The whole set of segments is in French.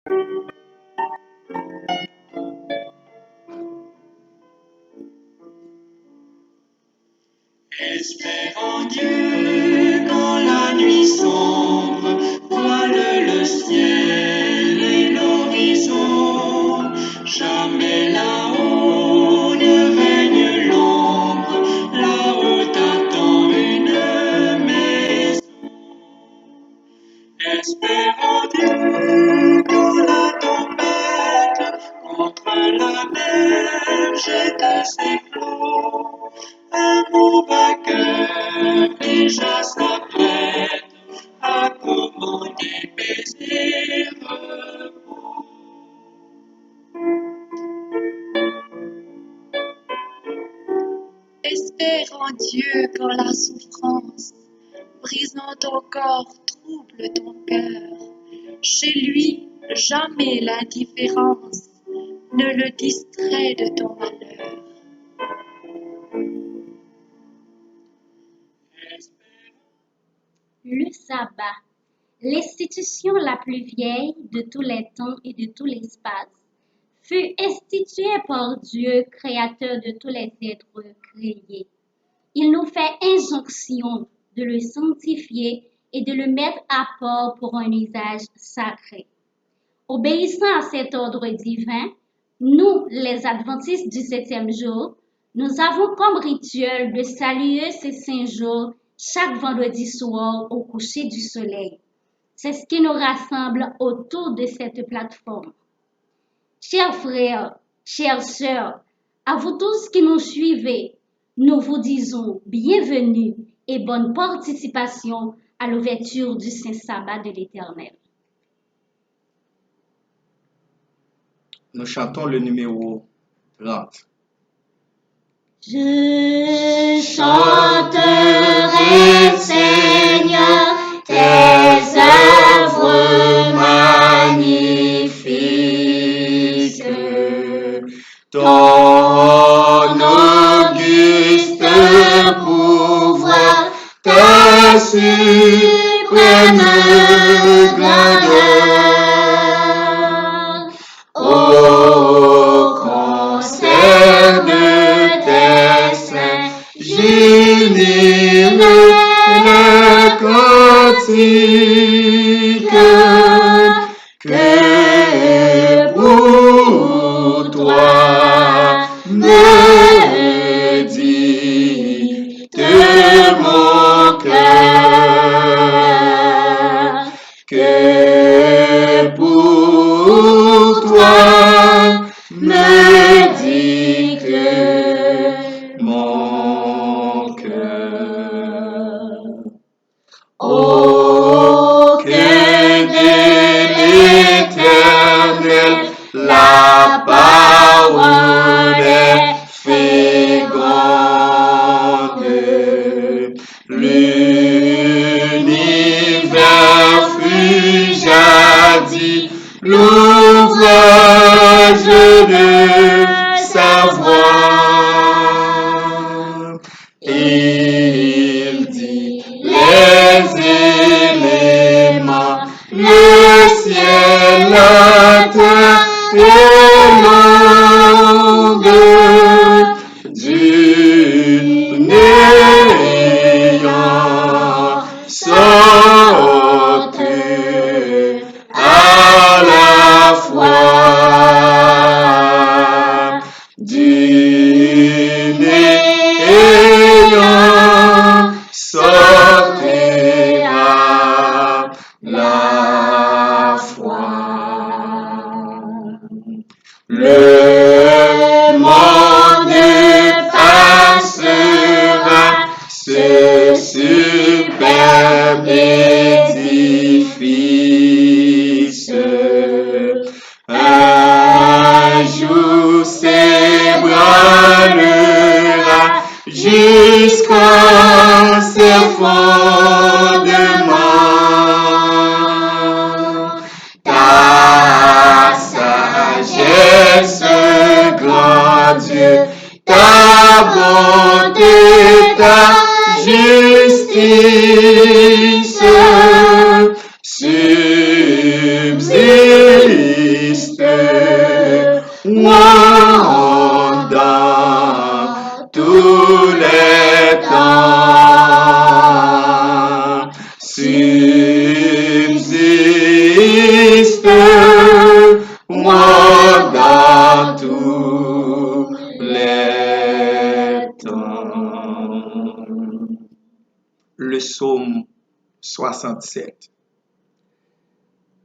Espère en Dieu quand la nuit sombre voile le ciel et l'horizon. Jamais là-haut ne règne l'ombre, là-haut t'attend une maison. Espère en Dieu quand la tempête contre la mer jette ses flots. Un beau vainqueur déjà s'apprête à commander paix et repos. Espère en Dieu quand la souffrance, brisant ton corps, trouble ton cœur. Chez lui, jamais l'indifférence ne le distrait de ton malheur. Le sabbat, l'institution la plus vieille de tous les temps et de tout l'espace, fut instituée par Dieu, créateur de tous les êtres créés. Il nous fait injonction de le sanctifier et de le mettre à part pour un usage sacré. Obéissant à cet ordre divin, nous, les adventistes du 7e jour, nous avons comme rituel de saluer ces 5 jours chaque vendredi soir au coucher du soleil. C'est ce qui nous rassemble autour de cette plateforme. Chers frères, chères sœurs, à vous tous qui nous suivez, nous vous disons bienvenue et bonne participation à l'ouverture du Saint Sabbat de l'Éternel. Nous chantons le numéro 30. Je chanterai, Seigneur, tes œuvres magnifiques, ton auguste pouvoir, ta suprême grandeur. Au concert de tes saints, j'unis le cantique que pour toi me dit de mon cœur, que pour toi me dit que mon cœur. Oh, que de l'Éternel la parole est féconde. L'univers fut jadis l'ouvrage de sa voix. Il dit les éléments, le ciel, la terre et l'onde, du néant sortent à la fois, du néant sortent à la fois. Le monde passera, ce superbe édifice. Un jour s'ébranlera jusqu'à ses fondements. Ta sagesse, grand Dieu, ta bonté, ta justice subsiste Christ, roi dans tous les temps, subsiste, roi dans tous les temps. Le psaume 67.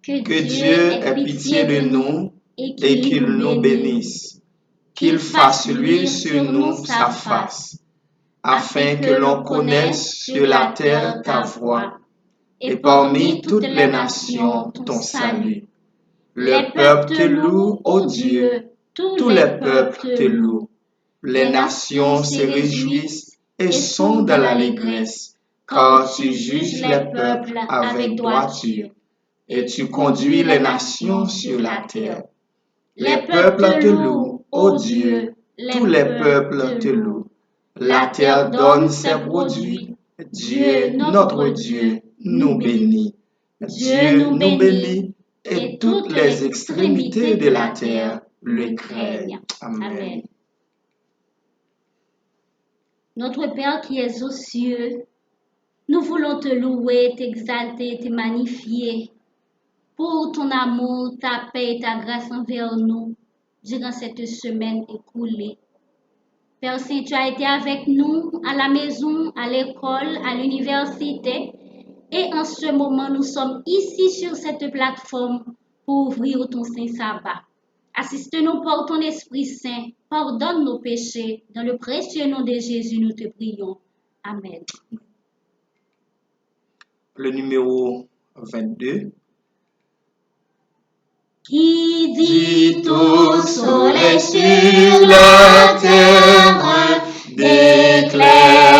Que Dieu ait pitié de nous et qu'il nous bénisse, qu'il fasse luire sur nous sa face, afin que l'on connaisse sur la terre ta voie, et parmi toutes les nations ton salut. Les peuples te louent, ô Dieu, tous les peuples te louent. Les nations se réjouissent et sont dans l'allégresse, car tu juges les peuples avec droiture, et tu conduis les nations sur la terre. Les peuples te louent, ô Dieu, tous les peuples te louent. La terre donne ses produits. Dieu, notre Dieu, nous bénit. Dieu nous bénit, et toutes les extrémités de la terre le craignent. Amen. Notre Père qui es aux cieux, nous voulons te louer, t'exalter, te magnifier pour ton amour, ta paix et ta grâce envers nous durant cette semaine écoulée. Père Saint, tu as été avec nous à la maison, à l'école, à l'université, et en ce moment, nous sommes ici sur cette plateforme pour ouvrir ton Saint Sabbat. Assiste-nous par ton Esprit Saint, pardonne nos péchés. Dans le précieux nom de Jésus, nous te prions. Amen. Le numéro 22. Qui dit au soleil sur la terre, d'éclairer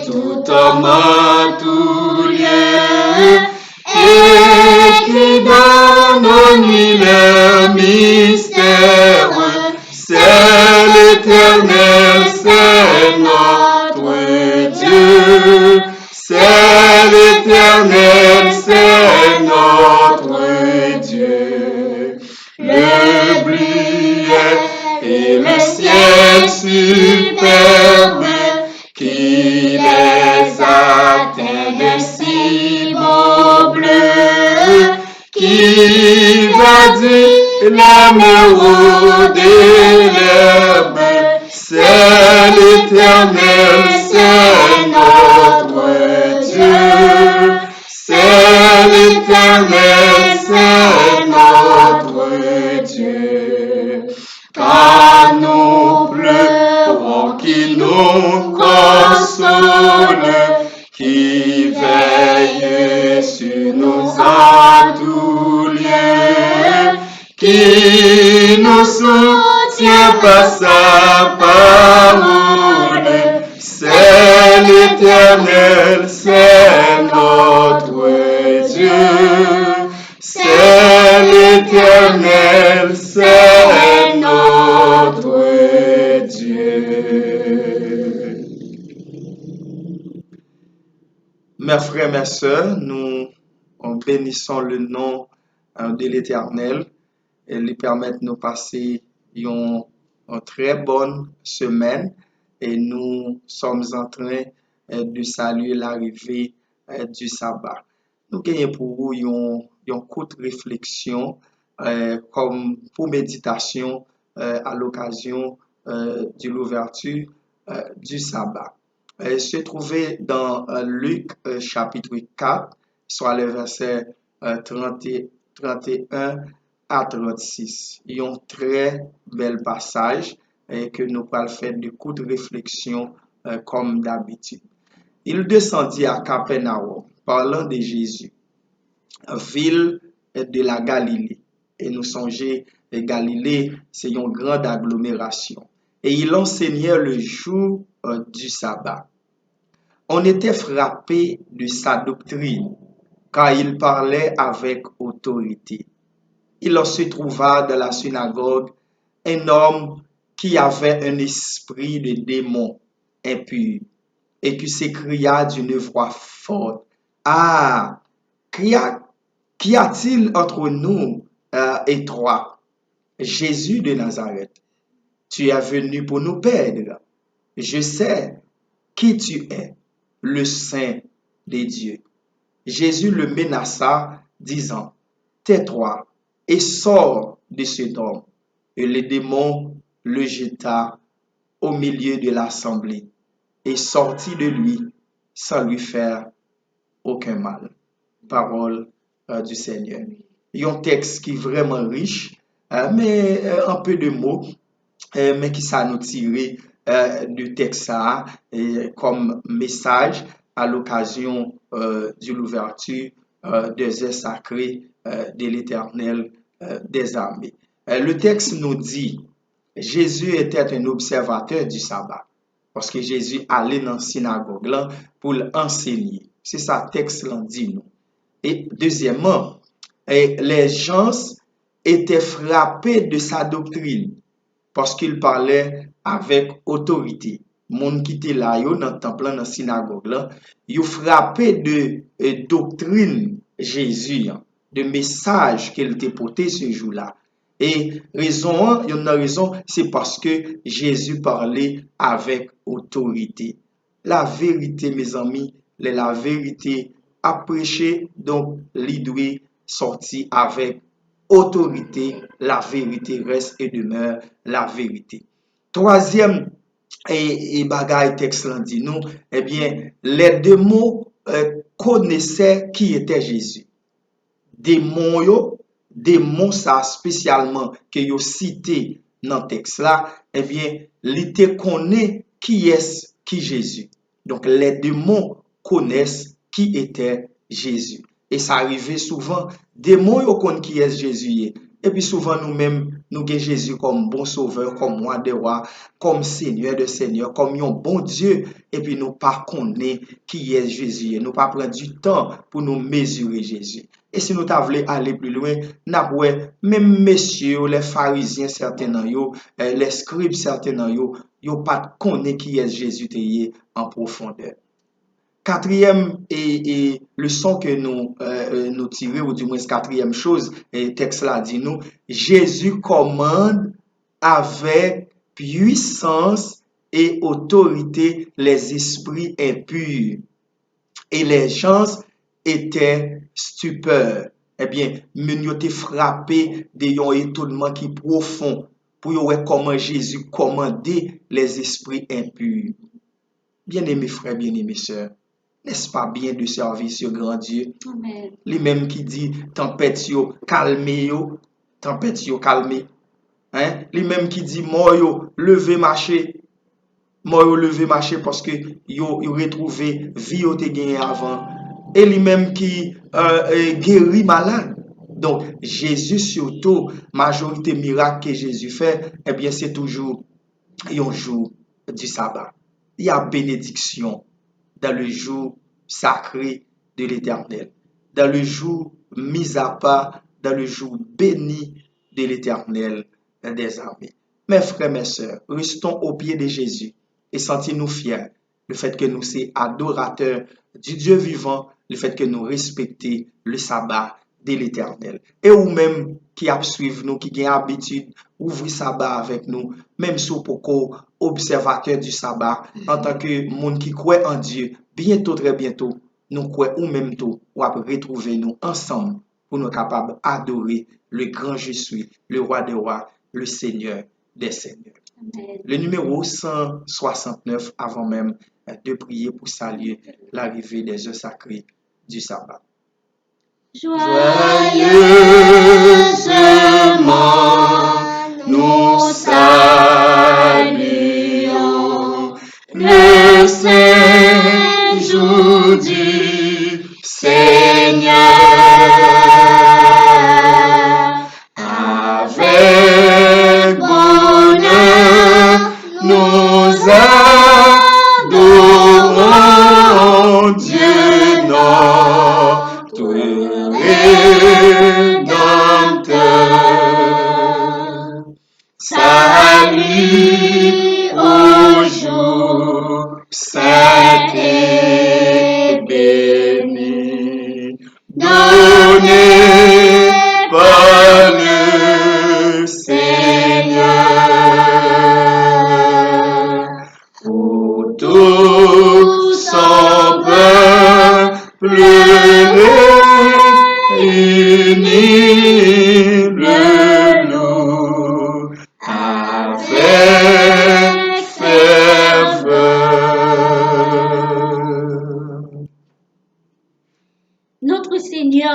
tout homme en tout lieu, et qui donne aux nuits leur mystère, c'est l'Éternel, c'est notre Dieu, c'est l'Éternel, c'est notre Dieu. Le bleuet et le ciel superbe qui les atteint de si beau bleu, qui va dire l'amour de l'herbe, c'est l'Éternel, c'est notre Dieu, c'est l'Éternel, c'est notre Dieu. Car nous pleurons, qui nous console, qui veille sur nous en tout lieu, qui nous soutient par sa parole, c'est l'Éternel, c'est notre Dieu, c'est l'Éternel, c'est notre Dieu. Mes frères, mes sœurs, nous bénissons le nom de l'Éternel et lui permettre de nous passer une très bonne semaine, et nous sommes en train de saluer l'arrivée du sabbat. Nous gagnons pour vous une courte réflexion comme pour méditation à l'occasion de l'ouverture du sabbat. Se trouver dans Luc chapitre 4, soit les versets 31 à 36. Il y a un très bel passage que nous allons faire de courtes réflexions comme d'habitude. Il descendit à Capernaum, parlant de Jésus, ville de la Galilée. Et nous songeons, Galilée, c'est une grande agglomération. Et il enseignait le jour du sabbat. On était frappé de sa doctrine, car il parlait avec autorité. Il se trouva dans la synagogue un homme qui avait un esprit de démon impur, et qui s'écria d'une voix forte: « Ah, qu'y a-t-il entre nous et 3. Jésus de Nazareth, tu es venu pour nous perdre. Je sais qui tu es, le Saint des dieux. Jésus le menaça, disant, tais-toi et sors de cet homme. Et le démon le jeta au milieu de l'assemblée et sortit de lui sans lui faire aucun mal. Parole du Seigneur. Il y a un texte qui est vraiment riche, mais un peu de mots, mais qui ça nous tiré du texte ça, comme message à l'occasion de l'ouverture des heures sacrées de l'Éternel des armées. Le texte nous dit, Jésus était un observateur du sabbat, parce que Jésus allait dans la synagogue là pour l'enseigner. C'est ça le texte l'en dit nous. Et deuxièmement, les gens étaient frappés de sa doctrine, parce qu'il parlait avec autorité. Moun qui était là, dans le temple, dans la synagogue là, ils frappé de doctrine Jésus, de message qu'il était porté ce jour-là. Et raison, il y a une raison, c'est parce que Jésus parlait avec autorité. La vérité, mes amis, la vérité à prêcher, donc l'idée sorti avec autorité, la vérité reste et demeure la vérité. Troisième et bagaille texte dit nous, eh bien, les démons connaissaient qui était Jésus. Démons ça spécialement que yo cité dans texte là, eh bien, ils te connaît qui est qui Jésus. Donc les démons connaissent qui était Jésus. Et ça arrivait souvent, démons yo connaissent qui est Jésus. Et puis souvent nous-mêmes, nous avons Jésus comme bon sauveur, comme roi de rois, comme seigneur de seigneurs, comme un bon Dieu. Et puis nous pas connaître qui est Jésus. Nous pas prendre du temps pour nous mesurer Jésus. Et si nous voulons aller plus loin, même messieurs, les pharisiens certains les scribes certains yo pas connaître qui est Jésus en profondeur. Quatrième et leçon que nous tirons, ou du moins quatrième chose, et texte là dit nous, Jésus commande avec puissance et autorité les esprits impurs. Et les gens étaient stupeurs. Eh bien, nous étaient frappés d'un étonnement qui est profond pour voir comment Jésus commandait les esprits impurs. Bien-aimés frères, bien-aimés sœurs, n'est-ce pas bien de servir ce grand Dieu? Amen. Lui-même qui dit, tempête yo, calmez yo, tempête yo, calmez. Hein? Lui-même qui dit, mort yo, levez marcher. Mort yo, levez marcher parce que yo retrouvé vie yo te gagné avant. Et lui-même qui guérit malade. Donc, Jésus surtout, majorité miracle que Jésus fait, eh bien, c'est toujours un jour du sabbat. Il y a bénédiction dans le jour sacré de l'Éternel, dans le jour mis à part, dans le jour béni de l'Éternel des armées. Mes frères, mes sœurs, restons au pied de Jésus et sentons-nous fiers le fait que nous sommes adorateurs du Dieu vivant, le fait que nous respectons le sabbat de l'Éternel. Et ou même qui suivent nous, qui ont l'habitude ouvrir sabbat avec nous, même si vous observateur du sabbat, en tant que monde qui croit en Dieu, bientôt, très bientôt, nous croyons ou même tout, ou retrouver nous ensemble pour nous capables d'adorer le grand je suis, le roi des rois, le Seigneur des seigneurs. Amen. Le numéro 169 avant même de prier pour saluer l'arrivée des heures sacrées du sabbat. Joyeusement, nous saluons le saint jour du Seigneur. Avec bonheur, nous adorons Dieu notre Rédempteur.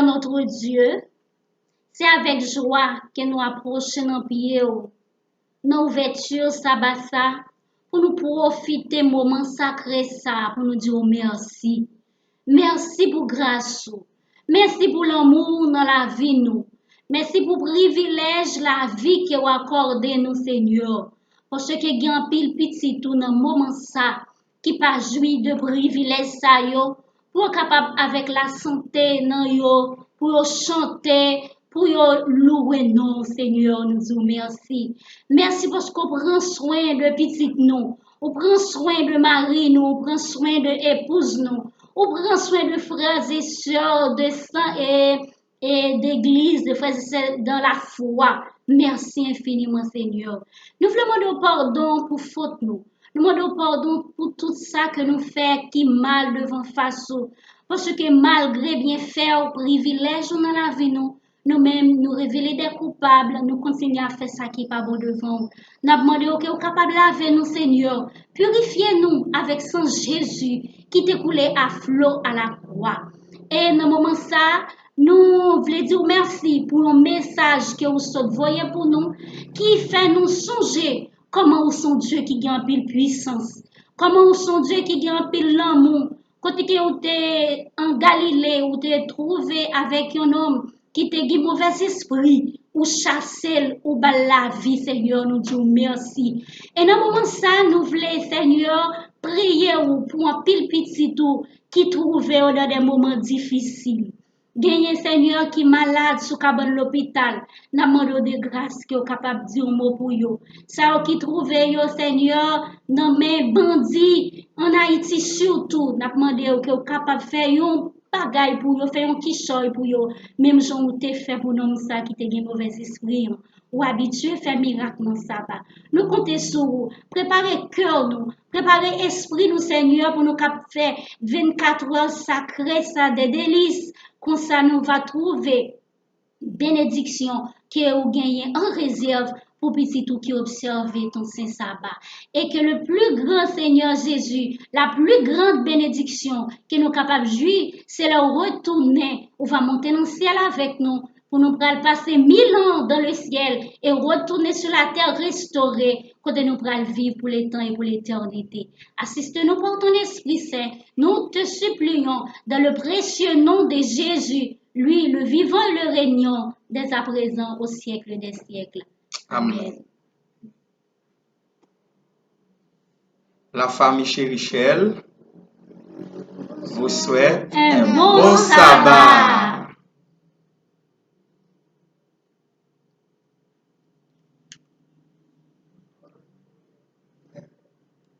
notre Dieu, c'est avec joie que nous approchons dans pied dans ouverture sabbat ça pour nous profiter moment sacré ça pour nous dire merci. Merci pour grâce. Merci pour l'amour dans la vie nous. Merci pour privilège la vie que vous accordé nous Seigneur. Parce que il y a un pile petit tout dans moment ça qui pas jouir de privilège ça yo pour capable avec la santé nan yo pour chanter pour louer nous Seigneur nous disons merci. Merci parce qu'on prend soin de petit nous. On prend soin de mari nous, on prend soin de épouse nous. On prend soin de frères et sœurs de sang et d'église, de frères et sœurs dans la foi. Merci infiniment, Seigneur. Nous voulons demander pardon pour faute nous. Nous demandons pardon pour tout ça que nous faisons qui mal devant face. Parce que malgré bien faire privilège dans la vie, nous-mêmes nous révéler des coupables, nous continuons à faire ça qui n'est pas bon devant. Nous demandons que vous capable de laver nous, Seigneur. Purifiez-nous avec sang Jésus qui t'est coulé à flot à la croix. Et dans ce moment ça, nous voulons dire merci pour un message que vous voyez pour nous, qui fait nous songer comment vous sont Dieu qui a un pile puissance, comment vous sont Dieu qui a un pile l'amour. Quand vous êtes en Galilée, vous êtes trouvé avec un homme qui te dit mauvais esprit, ou chasser, ou bal la vie, Seigneur, nous disons merci. Et dans ce moment ça, nous voulons, Seigneur, prier pour un pile petit tout qui trouvait dans des moments difficiles. Gagné Seigneur qui malade sous cabane l'hôpital, n'a demandé de grâce qui est capable de dire un mot pour yo. Ça qui trouve yo Seigneur dans mes bandits en Haïti surtout, n'a demandé que est capable de faire un bagay pour yo, faire un quichoy pour yo, même j'en ou te fait pour nous ça qui te gen mauvais esprit. Ou habitué faire miracle dans ça pas. Nous comptons sur vous, préparez cœur nous, préparez esprit nous Seigneur pour nous faire 24 heures sacrées ça des délices. Comme ça, nous va trouver bénédiction que vous gagnez en réserve pour petit tout qui observe ton saint sabbat. Et que le plus grand Seigneur Jésus, la plus grande bénédiction que nous sommes capables de jouir, c'est le retourner. On va monter dans le ciel avec nous pour nous passer 1000 ans dans le ciel et retourner sur la terre restaurée, quand nous pourrons vivre pour les temps et pour l'éternité. Assiste-nous par ton Esprit Saint. Nous te supplions dans le précieux nom de Jésus, lui, le vivant et le régnant, dès à présent au siècle des siècles. Amen. La famille Chérichel vous souhaite un bon sabbat.